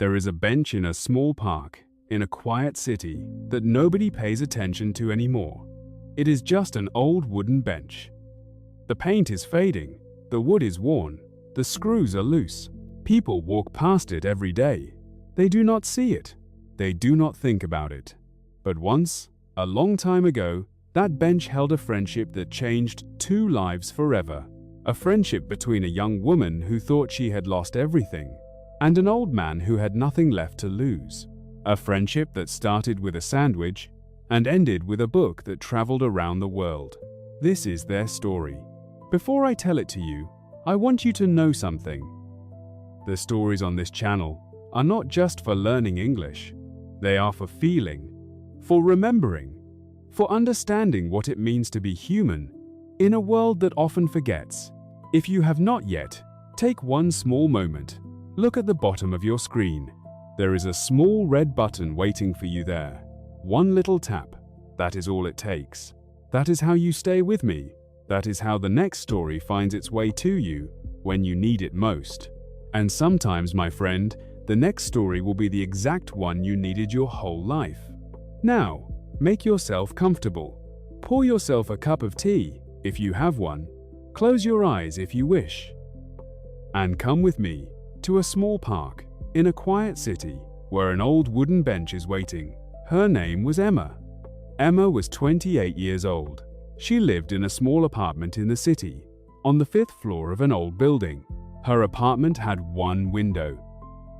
There is a bench in a small park, in a quiet city, that nobody pays attention to anymore. It is just an old wooden bench. The paint is fading, the wood is worn, the screws are loose. People walk past it every day. They do not see it. They do not think about it. But once, a long time ago, that bench held a friendship that changed 2 lives forever. A friendship between a young woman who thought she had lost everything, and an old man who had nothing left to lose. A friendship that started with a sandwich and ended with a book that traveled around the world. This is their story. Before I tell it to you, I want you to know something. The stories on this channel are not just for learning English. They are for feeling, for remembering, for understanding what it means to be human in a world that often forgets. If you have not yet, take one small moment. Look at the bottom of your screen. There is a small red button waiting for you there. One little tap. That is all it takes. That is how you stay with me. That is how the next story finds its way to you when you need it most. And sometimes, my friend, the next story will be the exact one you needed your whole life. Now, make yourself comfortable. Pour yourself a cup of tea, if you have one. Close your eyes if you wish. And come with me to a small park in a quiet city where an old wooden bench is waiting. Her name was Emma. Emma was 28 years old. She lived in a small apartment in the city, on the 5th floor of an old building. Her apartment had one window.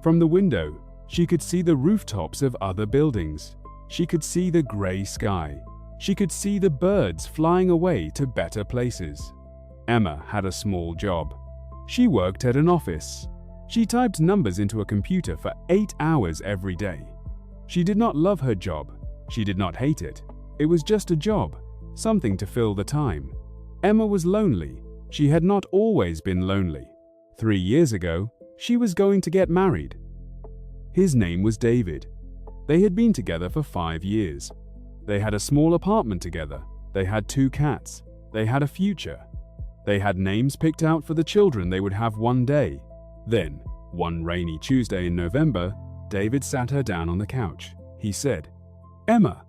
From the window, she could see the rooftops of other buildings. She could see the gray sky. She could see the birds flying away to better places. Emma had a small job. She worked at an office. She typed numbers into a computer for 8 hours every day. She did not love her job. She did not hate it. It was just a job, something to fill the time. Emma was lonely. She had not always been lonely. 3 years ago, she was going to get married. His name was David. They had been together for 5 years. They had a small apartment together. They had 2 cats. They had a future. They had names picked out for the children they would have one day. Then, one rainy Tuesday in November, David sat her down on the couch. He said, "Emma,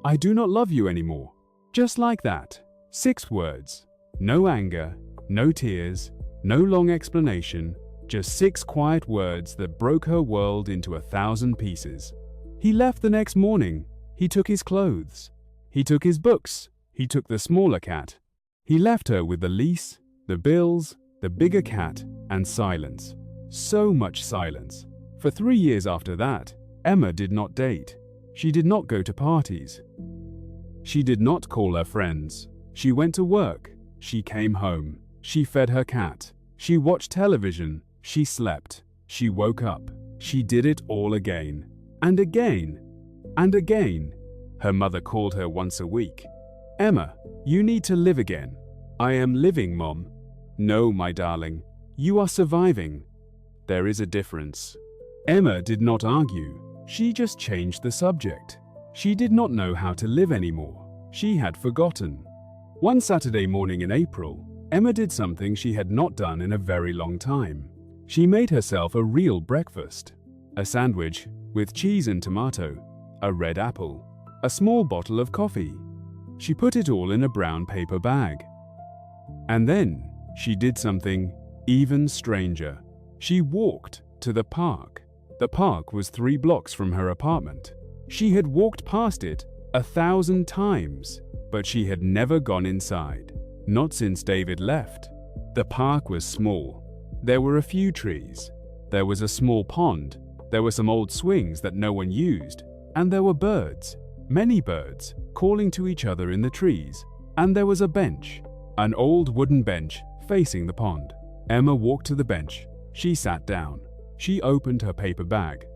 I do not love you anymore." Just like that. 6 words. No anger, no tears, no long explanation, just 6 quiet words that broke her world into 1,000 pieces. He left the next morning. He took his clothes. He took his books. He took the smaller cat. He left her with the lease, the bills, the bigger cat, and silence. So much silence. For 3 years after that, Emma did not date. She did not go to parties. She did not call her friends. She went to work. She came home. She fed her cat. She watched television. She slept. She woke up. She did it all again. And again. And again. Her mother called her once a week. "Emma, you need to live again." "I am living, Mom." "No, my darling. You are surviving." There is a difference. Emma did not argue. She just changed the subject. She did not know how to live anymore. She had forgotten. One Saturday morning in April, Emma did something she had not done in a very long time. She made herself a real breakfast. A sandwich with cheese and tomato, a red apple, a small bottle of coffee. She put it all in a brown paper bag. And then she did something even stranger. She walked to the park. The park was 3 blocks from her apartment. She had walked past it 1,000 times, but she had never gone inside. Not since David left. The park was small. There were a few trees. There was a small pond. There were some old swings that no one used. And there were birds, many birds, calling to each other in the trees. And there was a bench, an old wooden bench facing the pond. Emma walked to the bench. She sat down. She opened her paper bag.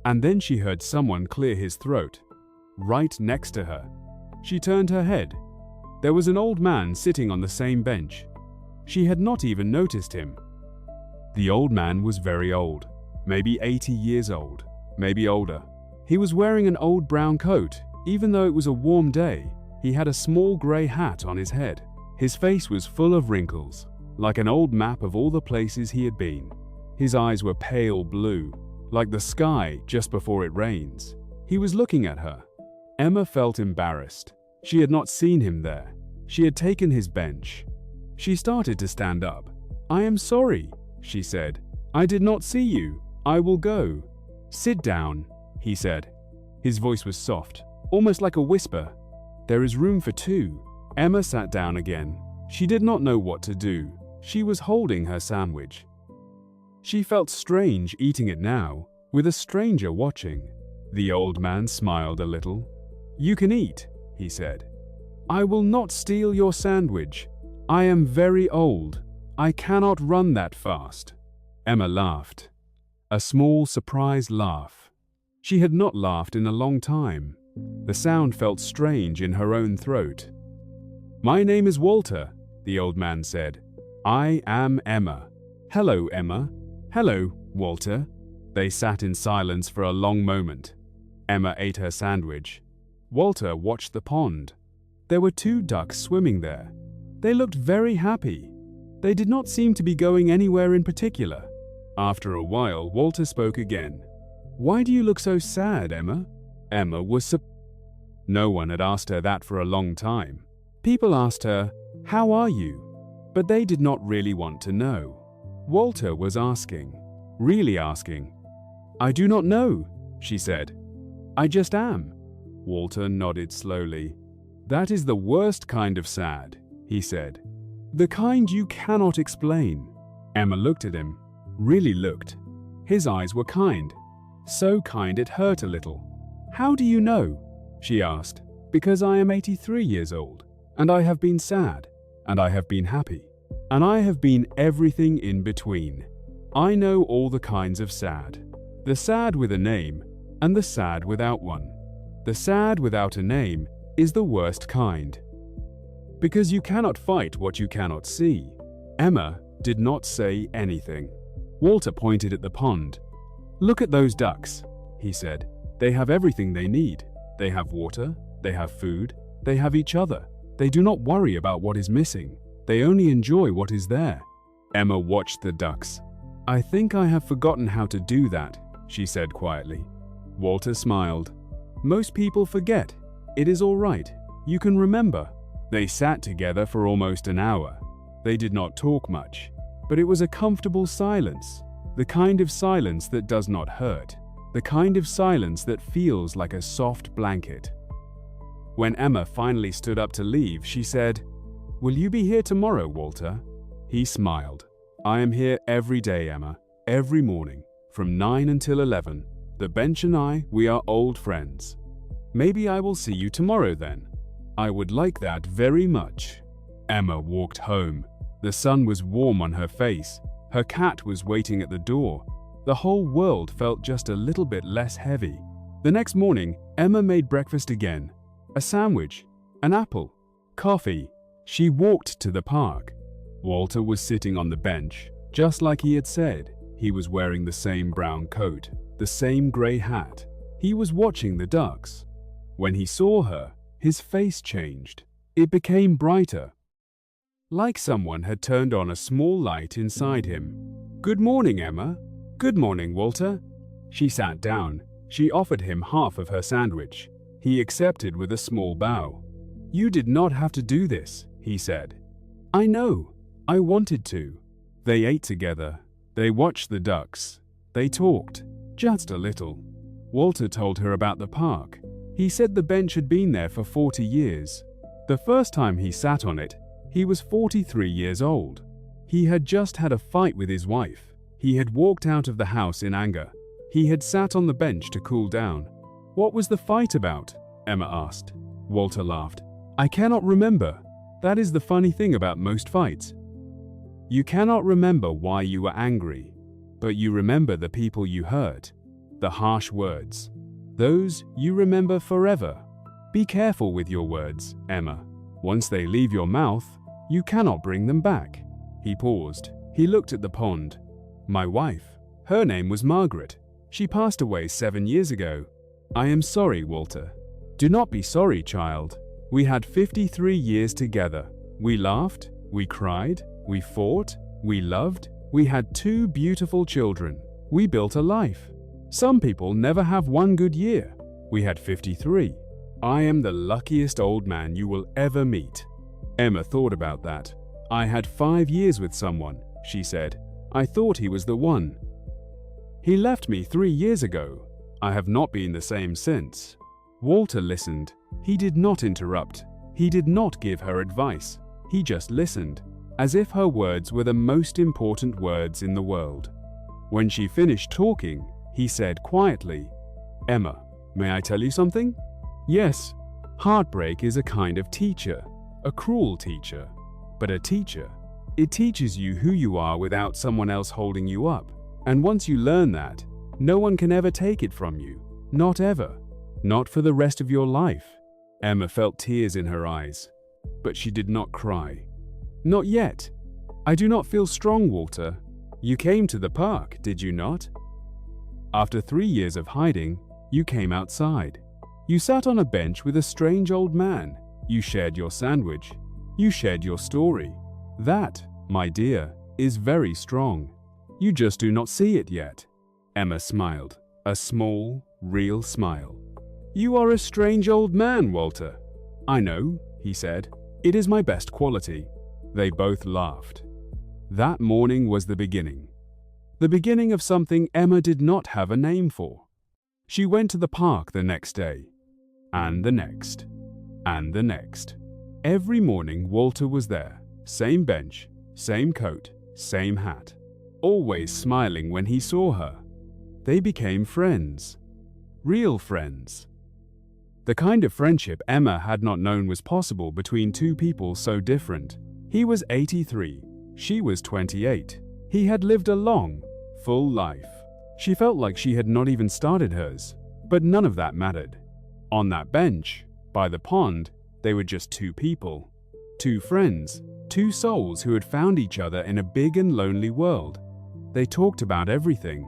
And then she heard someone clear his throat. Right next to her. She turned her head. There was an old man sitting on the same bench. She had not even noticed him. The old man was very old, maybe 80 years old, maybe older. He was wearing an old brown coat, even though it was a warm day. He had a small grey hat on his head. His face was full of wrinkles, like an old map of all the places he had been. His eyes were pale blue, like the sky just before it rains. He was looking at her. Emma felt embarrassed. She had not seen him there. She had taken his bench. She started to stand up. "I am sorry," she said. "I did not see you. I will go." "Sit down," he said. His voice was soft, almost like a whisper. "There is room for two." Emma sat down again. She did not know what to do. She was holding her sandwich. She felt strange eating it now, with a stranger watching. The old man smiled a little. "You can eat," he said. "I will not steal your sandwich. I am very old. I cannot run that fast." Emma laughed. A small, surprised laugh. She had not laughed in a long time. The sound felt strange in her own throat. "My name is Walter," the old man said. "I am Emma." "Hello, Emma." "Hello, Walter." They sat in silence for a long moment. Emma ate her sandwich. Walter watched the pond. There were 2 ducks swimming there. They looked very happy. They did not seem to be going anywhere in particular. After a while, Walter spoke again. "Why do you look so sad, Emma?" Emma was No one had asked her that for a long time. People asked her, "How are you?" But they did not really want to know. Walter was asking, really asking. "I do not know," she said. "I just am." Walter nodded slowly. "That is the worst kind of sad," he said. "The kind you cannot explain." Emma looked at him, really looked. His eyes were kind, so kind it hurt a little. "How do you know?" she asked. "Because I am 83 years old, and I have been sad, and I have been happy, and I have been everything in between. I know all the kinds of sad. The sad with a name, and the sad without one. The sad without a name is the worst kind. Because you cannot fight what you cannot see." Emma did not say anything. Walter pointed at the pond. "Look at those ducks," he said. "They have everything they need. They have water, they have food, they have each other. They do not worry about what is missing. They only enjoy what is there." Emma watched the ducks. "I think I have forgotten how to do that," she said quietly. Walter smiled. "Most people forget. It is all right. You can remember." They sat together for almost an hour. They did not talk much, but it was a comfortable silence, the kind of silence that does not hurt, the kind of silence that feels like a soft blanket. When Emma finally stood up to leave, she said, "Will you be here tomorrow, Walter?" He smiled. "I am here every day, Emma, every morning, from 9 until 11. The bench and I, we are old friends. Maybe I will see you tomorrow then." "I would like that very much." Emma walked home. The sun was warm on her face. Her cat was waiting at the door. The whole world felt just a little bit less heavy. The next morning, Emma made breakfast again. A sandwich, an apple, coffee. She walked to the park. Walter was sitting on the bench, just like he had said. He was wearing the same brown coat, the same grey hat. He was watching the ducks. When he saw her, his face changed. It became brighter, like someone had turned on a small light inside him. "Good morning, Emma." "Good morning, Walter." She sat down. She offered him half of her sandwich. He accepted with a small bow. "You did not have to do this," he said. "I know. I wanted to." They ate together. They watched the ducks. They talked, just a little. Walter told her about the park. He said the bench had been there for 40 years. The first time he sat on it, he was 43 years old. He had just had a fight with his wife. He had walked out of the house in anger. He had sat on the bench to cool down. "What was the fight about?" Emma asked. Walter laughed. "I cannot remember. That is the funny thing about most fights. You cannot remember why you were angry, but you remember the people you hurt, the harsh words. Those you remember forever. Be careful with your words, Emma. Once they leave your mouth, you cannot bring them back." He paused. He looked at the pond. "My wife. Her name was Margaret. She passed away 7 years ago." "I am sorry, Walter." "Do not be sorry, child. We had 53 years together. We laughed, we cried, we fought, we loved, we had 2 beautiful children. We built a life. Some people never have one good year. We had 53. I am the luckiest old man you will ever meet. Emma thought about that. I had 5 years with someone, she said. I thought he was the one. He left me 3 years ago. I have not been the same since. Walter listened. He did not interrupt. He did not give her advice. He just listened, as if her words were the most important words in the world. When she finished talking, he said quietly, "Emma, may I tell you something?" "Yes." Heartbreak is a kind of teacher, a cruel teacher, but a teacher. It teaches you who you are without someone else holding you up. And once you learn that, no one can ever take it from you. Not ever. Not for the rest of your life. Emma felt tears in her eyes, but she did not cry. "Not yet. I do not feel strong, Walter. You came to the park, did you not? After 3 years of hiding, you came outside. You sat on a bench with a strange old man. You shared your sandwich. You shared your story. That, my dear, is very strong. You just do not see it yet." Emma smiled, a small, real smile. "You are a strange old man, Walter." "I know," he said. "It is my best quality." They both laughed. That morning was the beginning. The beginning of something Emma did not have a name for. She went to the park the next day. And the next. And the next. Every morning Walter was there. Same bench, same coat, same hat. Always smiling when he saw her. They became friends. Real friends. The kind of friendship Emma had not known was possible between two people so different. He was 83. She was 28. He had lived a long, full life. She felt like she had not even started hers. But none of that mattered. On that bench, by the pond, they were just two people. Two friends. Two souls who had found each other in a big and lonely world. They talked about everything.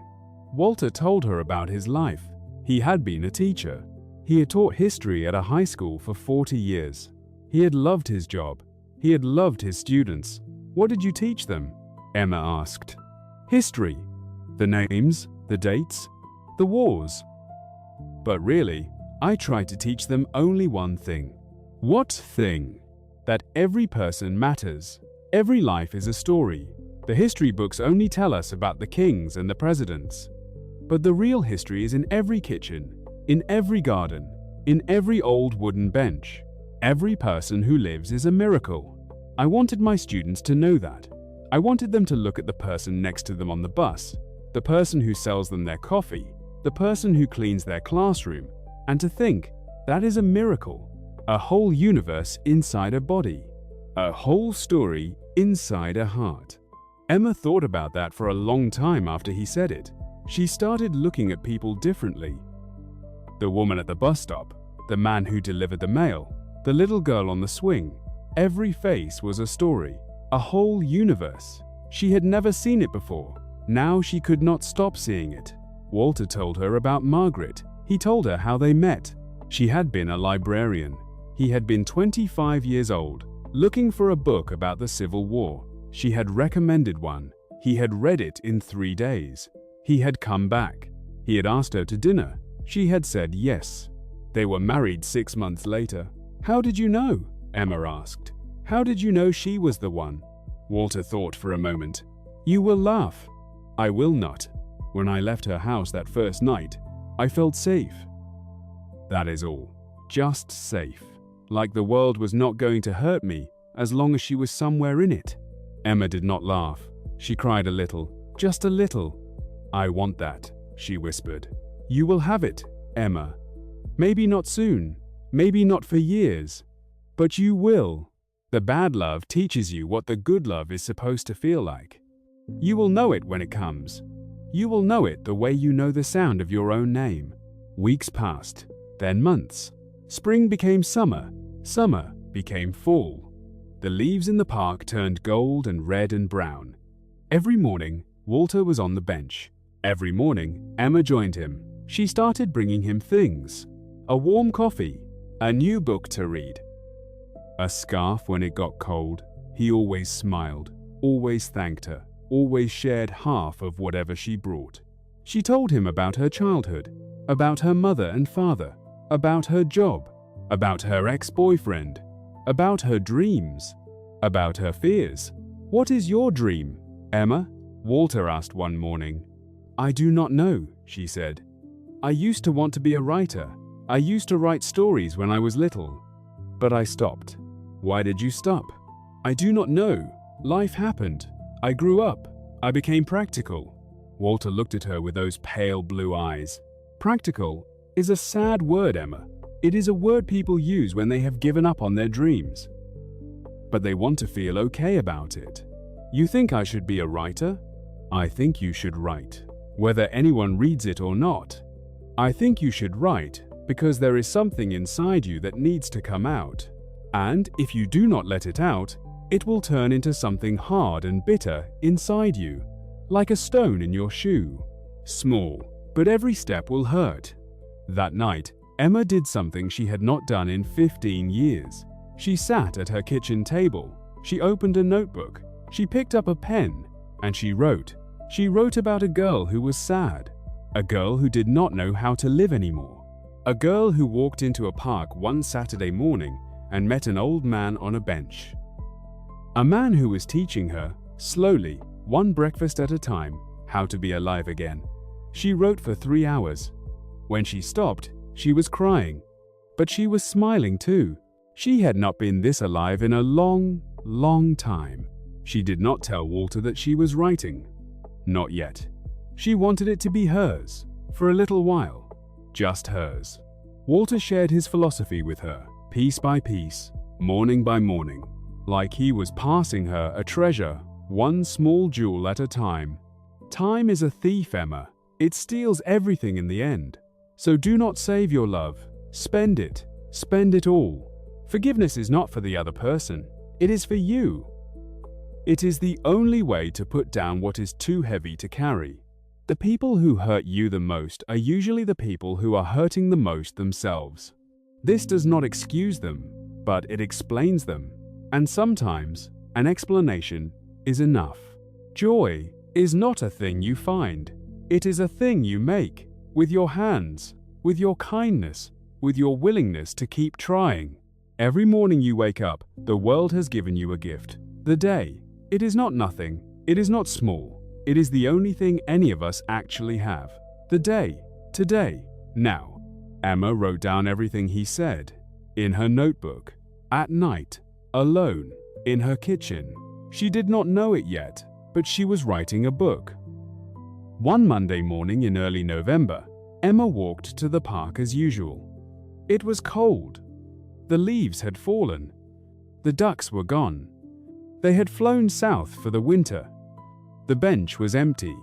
Walter told her about his life. He had been a teacher. He had taught history at a high school for 40 years. He had loved his job. He had loved his students. "What did you teach them?" Emma asked. "History. The names, the dates, the wars. But really, I tried to teach them only one thing." "What thing?" "That every person matters. Every life is a story. The history books only tell us about the kings and the presidents. But the real history is in every kitchen, in every garden, in every old wooden bench. Every person who lives is a miracle." I wanted my students to know that. I wanted them to look at the person next to them on the bus, the person who sells them their coffee, the person who cleans their classroom, and to think, that is a miracle. A whole universe inside a body. A whole story inside a heart. Emma thought about that for a long time after he said it. She started looking at people differently. The woman at the bus stop, the man who delivered the mail, the little girl on the swing. Every face was a story, a whole universe. She had never seen it before. Now she could not stop seeing it. Walter told her about Margaret. He told her how they met. She had been a librarian. He had been 25 years old, looking for a book about the Civil War. She had recommended one. He had read it in 3 days. He had come back. He had asked her to dinner. She had said yes. They were married 6 months later. "How did you know?" Emma asked. "How did you know she was the one?" Walter thought for a moment. "You will laugh." "I will not. When I left her house that first night, I felt safe. That is all. Just safe. Like the world was not going to hurt me as long as she was somewhere in it." Emma did not laugh. She cried a little. Just a little. "I want that," she whispered. "You will have it, Emma. Maybe not soon. Maybe not for years. But you will. The bad love teaches you what the good love is supposed to feel like. You will know it when it comes. You will know it the way you know the sound of your own name." Weeks passed, then months. Spring became summer. Summer became fall. The leaves in the park turned gold and red and brown. Every morning, Walter was on the bench. Every morning, Emma joined him. She started bringing him things. A warm coffee, a new book to read, a scarf when it got cold. He always smiled, always thanked her, always shared half of whatever she brought. She told him about her childhood, about her mother and father, about her job, about her ex-boyfriend, about her dreams, about her fears. "What is your dream, Emma?" Walter asked one morning. "I do not know," she said. "I used to want to be a writer. I used to write stories when I was little. But I stopped." "Why did you stop?" "I do not know. Life happened. I grew up. I became practical." Walter looked at her with those pale blue eyes. "Practical is a sad word, Emma. It is a word people use when they have given up on their dreams. But they want to feel okay about it. You think I should be a writer? I think you should write, whether anyone reads it or not. I think you should write because there is something inside you that needs to come out. And if you do not let it out, it will turn into something hard and bitter inside you, like a stone in your shoe. Small, but every step will hurt." That night, Emma did something she had not done in 15 years. She sat at her kitchen table. She opened a notebook. She picked up a pen, and she wrote. She wrote about a girl who was sad, a girl who did not know how to live anymore, a girl who walked into a park one Saturday morning and met an old man on a bench. A man who was teaching her, slowly, one breakfast at a time, how to be alive again. She wrote for 3 hours. When she stopped, she was crying, but she was smiling too. She had not been this alive in a long, long time. She did not tell Walter that she was writing. Not yet. She wanted it to be hers, for a little while, just hers. Walter shared his philosophy with her, piece by piece, morning by morning, like he was passing her a treasure, one small jewel at a time. Time is a thief, Emma. It steals everything in the end. So do not save your love. Spend it all. Forgiveness is not for the other person. It is for you. It is the only way to put down what is too heavy to carry. The people who hurt you the most are usually the people who are hurting the most themselves. This does not excuse them, but it explains them. And sometimes, an explanation is enough. Joy is not a thing you find. It is a thing you make, with your hands, with your kindness, with your willingness to keep trying. Every morning you wake up, the world has given you a gift. The day. It is not nothing. It is not small. It is the only thing any of us actually have. The day. Today. Now. Emma wrote down everything he said. In her notebook. At night. Alone. In her kitchen. She did not know it yet, but she was writing a book. One Monday morning in early November, Emma walked to the park as usual. It was cold. The leaves had fallen. The ducks were gone. They had flown south for the winter. The bench was empty.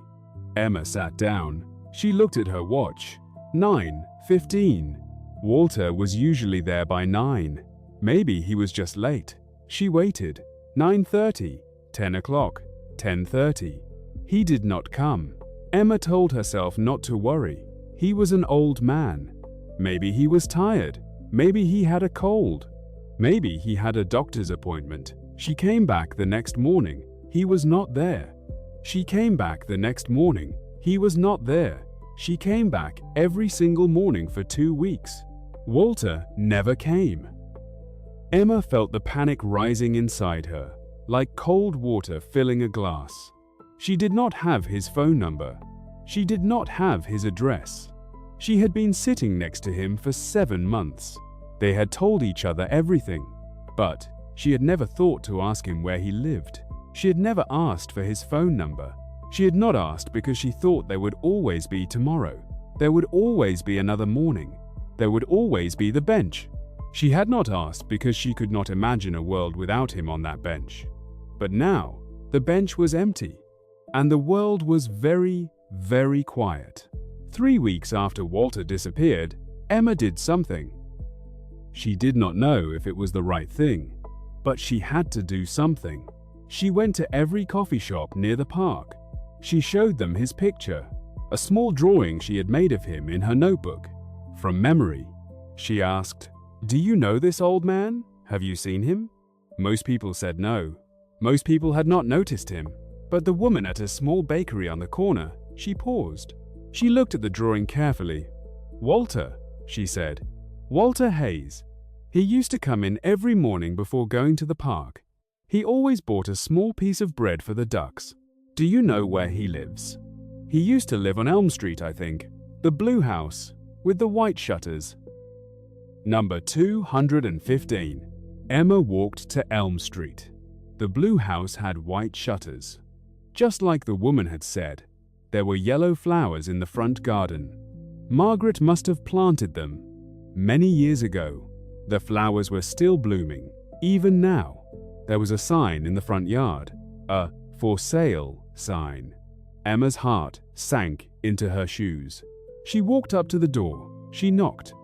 Emma sat down. She looked at her watch. 9:15. Walter was usually there by 9. Maybe he was just late. She waited. 9:30, 10 o'clock, 10:30. He did not come. Emma told herself not to worry. He was an old man. Maybe he was tired. Maybe he had a cold. Maybe he had a doctor's appointment. She came back the next morning. He was not there. She came back the next morning. He was not there. She came back every single morning for 2 weeks. Walter never came. Emma felt the panic rising inside her, like cold water filling a glass. She did not have his phone number. She did not have his address. She had been sitting next to him for 7 months. They had told each other everything, but she had never thought to ask him where he lived. She had never asked for his phone number. She had not asked because she thought there would always be tomorrow. There would always be another morning. There would always be the bench. She had not asked because she could not imagine a world without him on that bench. But now, the bench was empty, and the world was very, very quiet. 3 weeks after Walter disappeared, Emma did something. She did not know if it was the right thing, but she had to do something. She went to every coffee shop near the park. She showed them his picture, a small drawing she had made of him in her notebook. From memory, she asked, "Do you know this old man? Have you seen him?" Most people said no. Most people had not noticed him. But the woman at a small bakery on the corner, she paused. She looked at the drawing carefully. "Walter," she said. "Walter Hayes. He used to come in every morning before going to the park. He always bought a small piece of bread for the ducks. Do you know where he lives? He used to live on Elm Street, I think. The blue house, with the white shutters." Number 215. Emma walked to Elm Street. The blue house had white shutters. Just like the woman had said, there were yellow flowers in the front garden. Margaret must have planted them. Many years ago, the flowers were still blooming. Even now, there was a sign in the front yard, a "For Sale" sign. Emma's heart sank into her shoes. She walked up to the door. She knocked.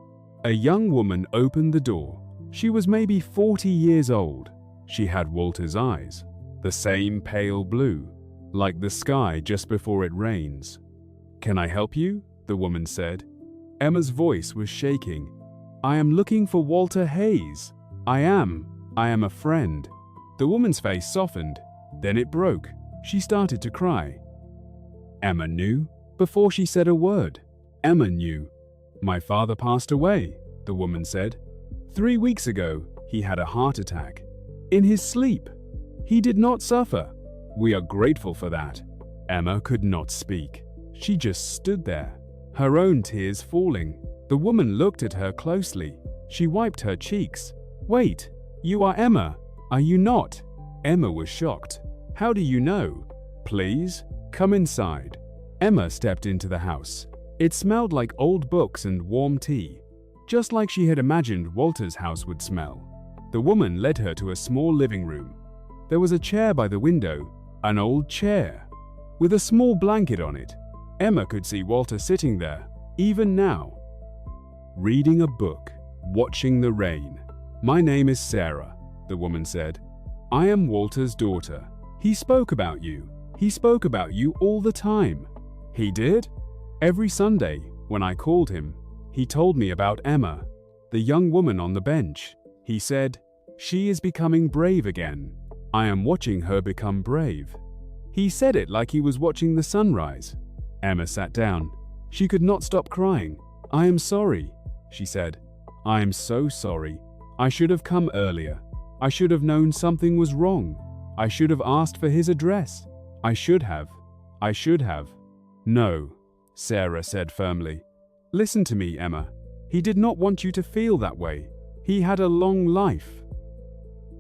A young woman opened the door. She was maybe 40 years old. She had Walter's eyes, the same pale blue, like the sky just before it rains. "Can I help you?" the woman said. Emma's voice was shaking. "I am looking for Walter Hayes. I am a friend." The woman's face softened. Then it broke. She started to cry. Emma knew before she said a word. Emma knew. "My father passed away," the woman said. 3 weeks ago, he had a heart attack. In his sleep. He did not suffer. We are grateful for that." Emma could not speak. She just stood there, her own tears falling. The woman looked at her closely. She wiped her cheeks. "Wait, you are Emma, are you not?" Emma was shocked. "How do you know? Please, come inside." Emma stepped into the house. It smelled like old books and warm tea, just like she had imagined Walter's house would smell. The woman led her to a small living room. There was a chair by the window, an old chair, with a small blanket on it. Emma could see Walter sitting there, even now, reading a book, watching the rain. "My name is Sarah," the woman said. "I am Walter's daughter. He spoke about you. He spoke about you all the time." "He did?" "Every Sunday, when I called him, he told me about Emma, the young woman on the bench. He said, 'She is becoming brave again. I am watching her become brave.' He said it like he was watching the sunrise." Emma sat down. She could not stop crying. "I am sorry," she said. "I am so sorry. I should have come earlier. I should have known something was wrong. I should have asked for his address. I should have. I should have." "No," Sarah said firmly. "Listen to me, Emma. He did not want you to feel that way. He had a long life.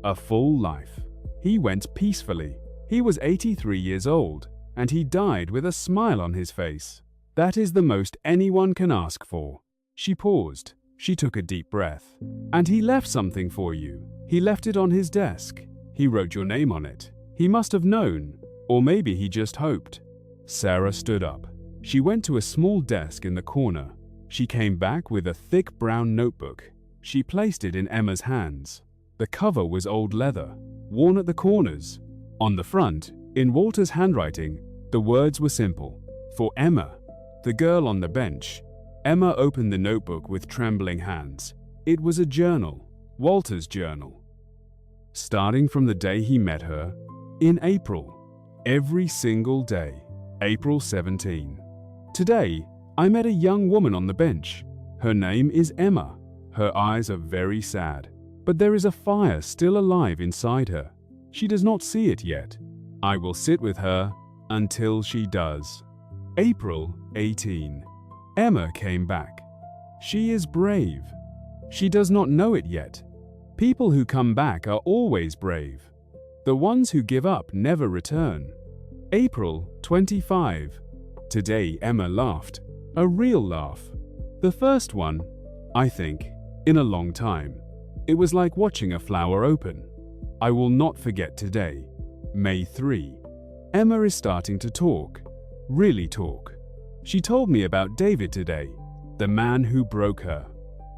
A full life. He went peacefully. He was 83 years old, and he died with a smile on his face. That is the most anyone can ask for." She paused. She took a deep breath. "And he left something for you. He left it on his desk. He wrote your name on it. He must have known, or maybe he just hoped." Sarah stood up. She went to a small desk in the corner. She came back with a thick brown notebook. She placed it in Emma's hands. The cover was old leather, worn at the corners. On the front, in Walter's handwriting, the words were simple. "For Emma, the girl on the bench." Emma opened the notebook with trembling hands. It was a journal, Walter's journal. Starting from the day he met her, in April, every single day, April 17. "Today, I met a young woman on the bench. Her name is Emma. Her eyes are very sad, but there is a fire still alive inside her. She does not see it yet. I will sit with her until she does." April 18. Emma came back. She is brave. She does not know it yet. People who come back are always brave. The ones who give up never return. April 25. Today Emma laughed. A real laugh. The first one, I think, in a long time. It was like watching a flower open. I will not forget today. May 3. Emma is starting to talk. Really talk. She told me about David today, the man who broke her.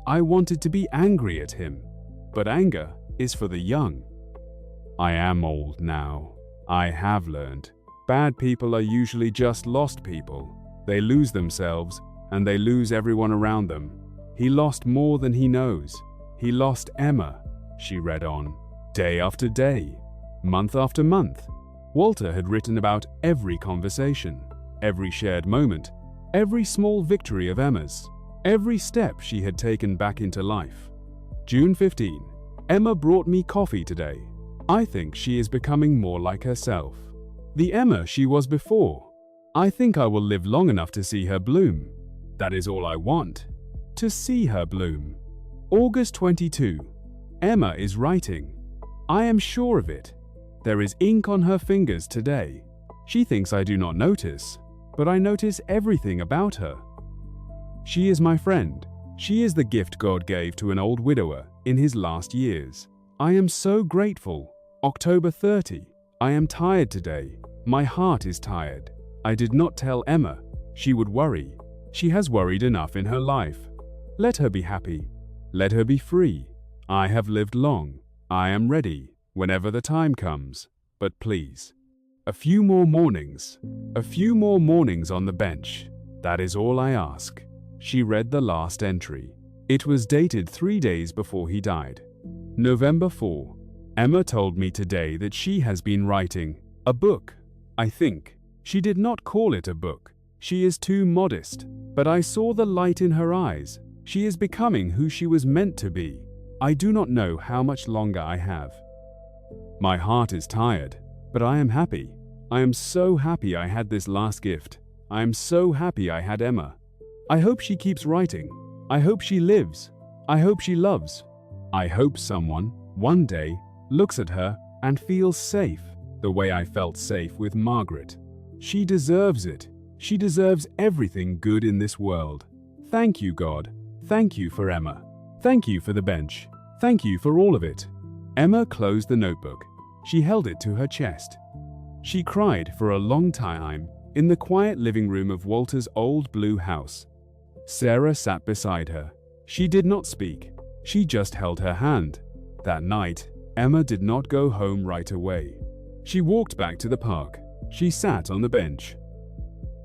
I wanted to be angry at him, but anger is for the young. I am old now. I have learned. Bad people are usually just lost people. They lose themselves, and they lose everyone around them. He lost more than he knows. He lost Emma, she read on. Day after day, month after month. Walter had written about every conversation, every shared moment. every small victory of Emma's, every step she had taken back into life. June 15. Emma brought me coffee today. I think she is becoming more like herself. The Emma she was before. I think I will live long enough to see her bloom. That is all I want. To see her bloom. August 22. Emma is writing. I am sure of it. There is ink on her fingers today. She thinks I do not notice, but I notice everything about her. She is my friend. She is the gift God gave to an old widower in his last years. I am so grateful. October 30. I am tired today. My heart is tired. I did not tell Emma. She would worry. She has worried enough in her life. Let her be happy. Let her be free. I have lived long. I am ready whenever the time comes. But please, a few more mornings. A few more mornings on the bench. That is all I ask. She read the last entry. It was dated 3 days before he died. November 4. Emma told me today that she has been writing a book. I think. She did not call it a book. She is too modest. But I saw the light in her eyes. She is becoming who she was meant to be. I do not know how much longer I have. My heart is tired, but I am happy. I am so happy I had this last gift. I am so happy I had Emma. I hope she keeps writing. I hope she lives. I hope she loves. I hope someone, one day, looks at her and feels safe, the way I felt safe with Margaret. She deserves it. She deserves everything good in this world. Thank you, God. Thank you for Emma. Thank you for the bench. Thank you for all of it. Emma closed the notebook. She held it to her chest. She cried for a long time in the quiet living room of Walter's old blue house. Sarah sat beside her. She did not speak. She just held her hand. That night, Emma did not go home right away. She walked back to the park. She sat on the bench.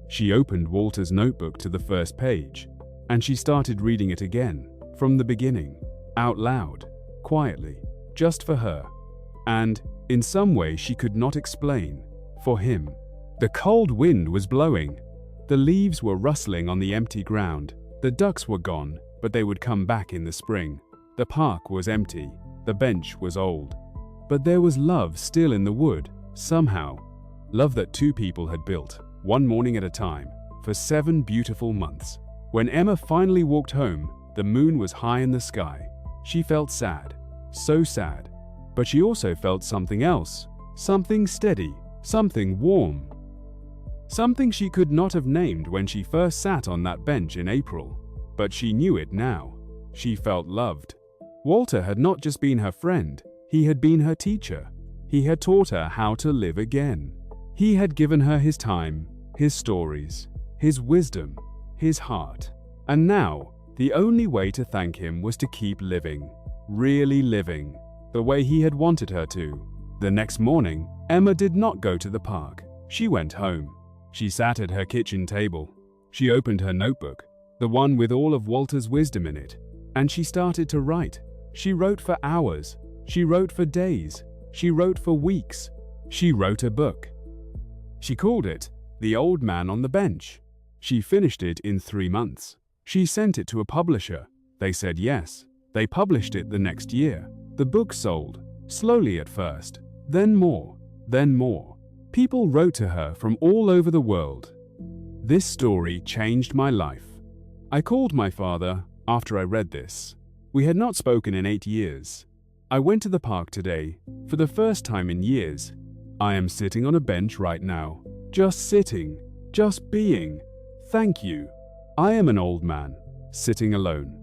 She opened Walter's notebook to the first page, and she started reading it again, from the beginning, out loud, quietly, just for her. And, in some way she could not explain, for him. The cold wind was blowing. The leaves were rustling on the empty ground. The ducks were gone, but they would come back in the spring. The park was empty. The bench was old. But there was love still in the wood, somehow. Love that two people had built, one morning at a time, for 7 beautiful months. When Emma finally walked home, the moon was high in the sky. She felt sad, so sad. But she also felt something else, something steady, something warm. Something she could not have named when she first sat on that bench in April. But she knew it now. She felt loved. Walter had not just been her friend, he had been her teacher. He had taught her how to live again. He had given her his time, his stories, his wisdom, his heart. And now, the only way to thank him was to keep living, really living, the way he had wanted her to. The next morning, Emma did not go to the park. She went home. She sat at her kitchen table. She opened her notebook, the one with all of Walter's wisdom in it, and she started to write. She wrote for hours. She wrote for days. She wrote for weeks. She wrote a book. She called it The Old Man on the Bench. She finished it in 3 months. She sent it to a publisher. They said yes. They published it the next year. The book sold, slowly at first, then more, then more. People wrote to her from all over the world. This story changed my life. I called my father after I read this. We had not spoken in 8 years. I went to the park today, for the first time in years. I am sitting on a bench right now, just sitting, just being. Thank you. I am an old man, sitting alone.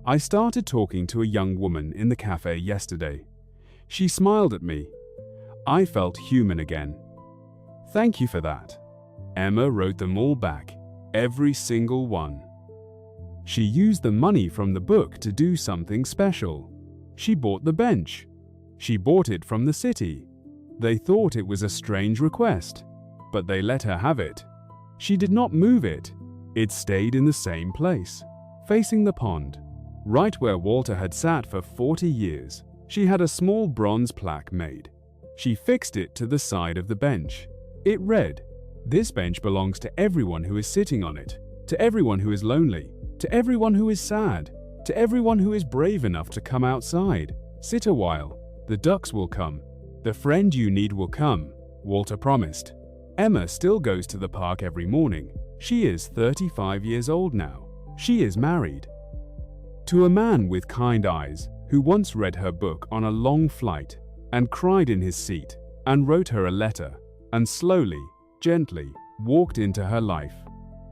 I started talking to a young woman in the cafe yesterday. She smiled at me. I felt human again. Thank you for that. Emma wrote them all back, every single one. She used the money from the book to do something special. She bought the bench. She bought it from the city. They thought it was a strange request, but they let her have it. She did not move it. It stayed in the same place, facing the pond, right where Walter had sat for 40 years. She had a small bronze plaque made. She fixed it to the side of the bench. It read, "This bench belongs to everyone who is sitting on it. to everyone who is lonely, to everyone who is sad, to everyone who is brave enough to come outside. Sit a while. The ducks will come. The friend you need will come, Walter promised. Emma still goes to the park every morning. She is 35 years old now. She is married to a man with kind eyes who once read her book on a long flight and cried in his seat and wrote her a letter and slowly, gently walked into her life.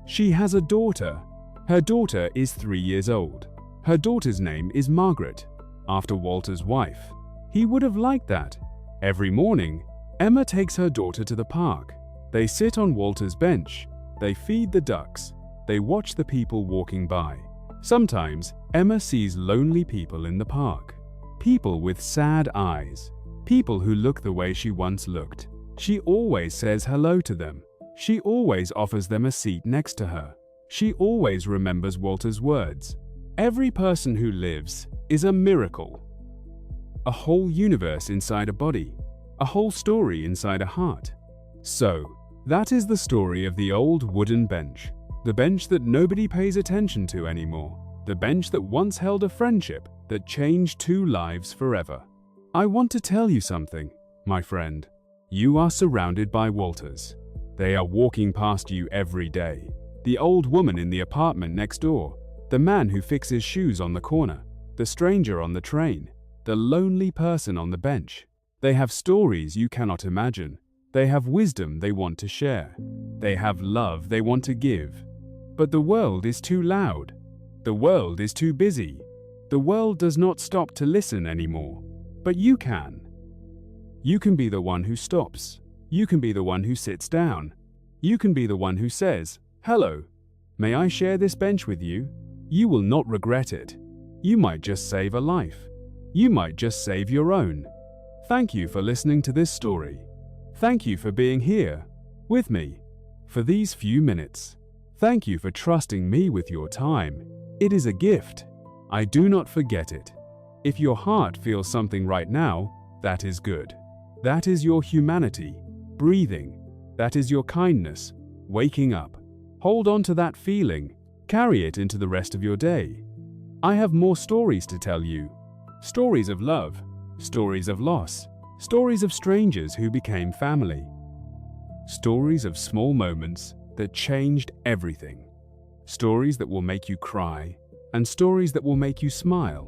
She has a daughter. Her daughter is 3 years old. Her daughter's name is Margaret, after Walter's wife. He would have liked that. Every morning, Emma takes her daughter to the park. They sit on Walter's bench. They feed the ducks. They watch the people walking by. Sometimes, Emma sees lonely people in the park. People with sad eyes. People who look the way she once looked. She always says hello to them. She always offers them a seat next to her. She always remembers Walter's words. Every person who lives is a miracle. A whole universe inside a body. A whole story inside a heart. So, that is the story of the old wooden bench. The bench that nobody pays attention to anymore. The bench that once held a friendship that changed 2 lives forever. I want to tell you something, my friend. You are surrounded by Walters. They are walking past you every day. The old woman in the apartment next door. The man who fixes shoes on the corner. The stranger on the train. The lonely person on the bench. They have stories you cannot imagine. They have wisdom they want to share. They have love they want to give. But the world is too loud. The world is too busy. The world does not stop to listen anymore. But you can. You can be the one who stops. You can be the one who sits down. You can be the one who says, "Hello, may I share this bench with you?" You will not regret it. You might just save a life. You might just save your own. Thank you for listening to this story. Thank you for being here with me for these few minutes. Thank you for trusting me with your time. It is a gift. I do not forget it. If your heart feels something right now, that is good. That is your humanity, breathing. That is your kindness, waking up. Hold on to that feeling. Carry it into the rest of your day. I have more stories to tell you. Stories of love, stories of loss, stories of strangers who became family. Stories of small moments that changed everything. Stories that will make you cry, and stories that will make you smile,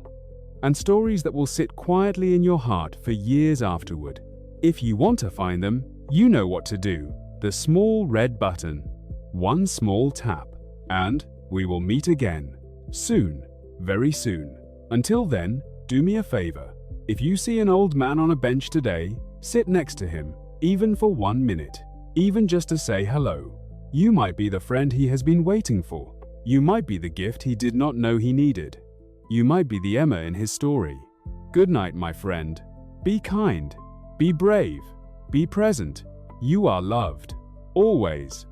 and stories that will sit quietly in your heart for years afterward. If you want to find them, you know what to do. The small red button. One small tap. And we will meet again. Soon. Very soon. Until then, do me a favor. If you see an old man on a bench today, sit next to him, even for 1 minute. Even just to say hello. You might be the friend he has been waiting for. You might be the gift he did not know he needed. You might be the Emma in his story. Good night, my friend. Be kind. Be brave. Be present. You are loved. Always.